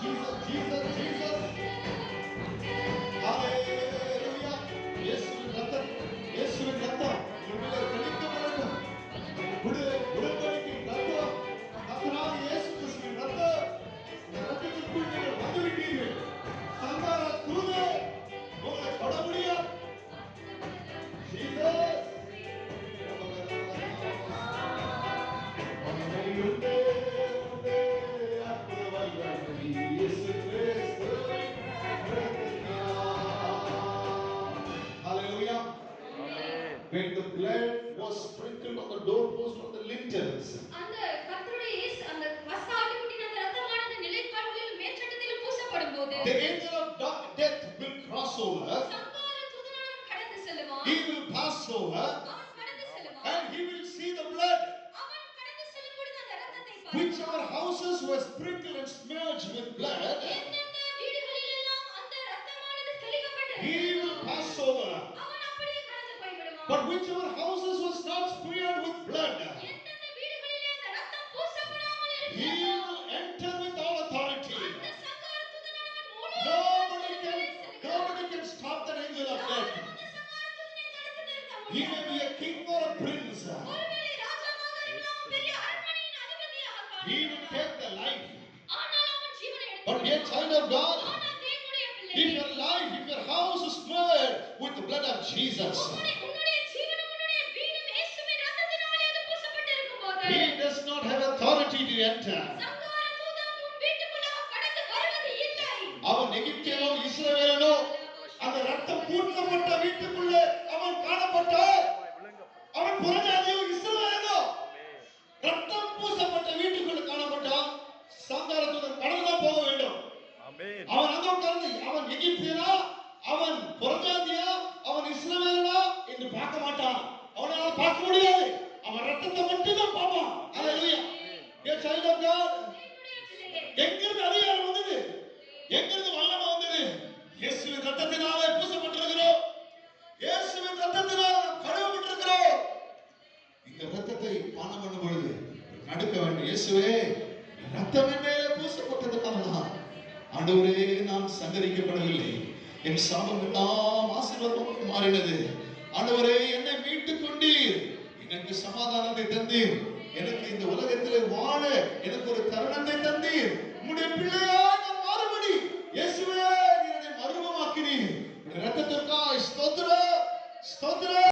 Jesus, Jesus, Jesus. Hallelujah. இயேசுவின் ரத்தம், இயேசுவின் ரத்தம் உங்களை தெளிக்கப்படட்டும். உடன்படிக்கை ரத்தம், கர்த்தராகிய இயேசு கிறிஸ்துவின் ரத்தம். இந்த ரத்தத்திற்குள் நீங்கள் வந்துவிட்டீர்கள். சங்கார தூதே உங்களை தொட முடியாது. Jesus. When the blood was sprinkled on the doorpost of the lintels, அந்த கர்த்தருடைய இயேசு அந்த வஸ்தாட்டுக்குட்டின் அந்த இரத்தமானது நிலைக்கால்களிலும் மேற்சட்டத்திலும் பூசப்படும்போது the angel of death will cross over. சங்கார தூதனானவன் கடந்து செல்லுவான். He will pass over. அவன் கடந்து செல்லுவான். And he will see the blood. அவன் கடந்து செல்லும் பொழுது அந்த இரத்தத்தை பார்ப்பான். Which our houses were sprinkled and smirched with blood. எந்தெந்த வீடுகளிலெல்லாம் அந்த இரத்தமானது தெளிக்கப்பட்டது. He will pass over. அவன் அப்படியே கடந்து போய் விடுவான். But which our houses was not smeared with blood. எந்தெந்த வீடுகளிலே அந்த இரத்தம் பூசப்படாமல் He இருக்கிறதோ will enter with all authority. அந்த சங்கார தூதனானவன் முழு Nobody can stop the angel of death. அந்த சங்கார தூதனை தடுத்து நிறுத்த He முடியாது. may be a king or a prince. ஒருவேளை ராஜாவாக இருக்கலாம், பெரிய அரண்மனையின் அதிபதியாக He will இருக்கலாம். take the life. ஆனால் அவன் ஜீவனை But எடுத்துக் be a child of God. ஆனால் தேவனுடைய If பிள்ளை your life, if your house is smeared with the blood of Jesus, உன்னுடைய ஜீவனும் உன்னுடைய வீடும் இயேசுவின் இரத்தத்தினாலே அது பூசப்பட்டிருக்கும்போது he does not have authority to enter. சங்கார தூதன் உன் வீட்டுக்குள்ளாக கடந்து வருவது இல்லை. அவன் எகிப்தியனோ இஸ்ரவேலனோ அந்த ரத்தம் பூசப்பட்ட வீட்டுக்குள்ளே அவன் காணப்பட்டால் அவன் புறஜாதியோ இஸ்ரவேலனோ ரத்தம் பூசப்பட்ட வீட்டுக்குள்ள காணப்பட்டால் சங்கார தூதன் கடந்துதான் போக வேண்டும். அவன் அங்க உட்கார்ந்து அவன் எகிப்தியனா அவன் புறஜாதியா அவன் இஸ்ரவேலனா என்று பார்க்க மாட்டான். அவனால பார்க்க முடியாது. அவன் ரத்தத்தை மட்டும் தான் பார்ப்பான். ஹalleluya. ஏ child of God, தேவனுடைய பிள்ளையே எங்கிருந்து அதிகாரம் வந்தது? எங்கிருந்து வல்லமை வந்தது? இயேசுவின் ரத்தத்தினாலே பூசப்பட்டிருக்கிறோம். இயேசுவின் ரத்தத்தினாலே கழுவப்பட்டிருக்கிறோம். இந்த ரத்தத்தை பானம் பண்ணும் பொழுது நடுக்க வேண்டும். இயேசுவே, ரத்தம் என் மேலே பூசப்பட்டதுனாலதான் ஆண்டவரே நான் சங்கரிக்கப்படவில்லை. என் சாபம் எல்லாம் ஆசீர்வாதமாக மாறினது. ஆண்டவரே என்னை மீட்டுக் கொண்டீர். எனக்கு சமாதானத்தை தந்தீர். எனக்கு இந்த உலகத்திலே வாழ எனக்கு ஒரு தருணத்தை தந்தீர். உம்முடைய பிள்ளையா நான் மாறுபடி இயேசுவே என்னை மறுரூபமாக்கினீர். ரத்தத்திற்காய் ஸ்தோத்திரம், ஸ்தோத்திரம்.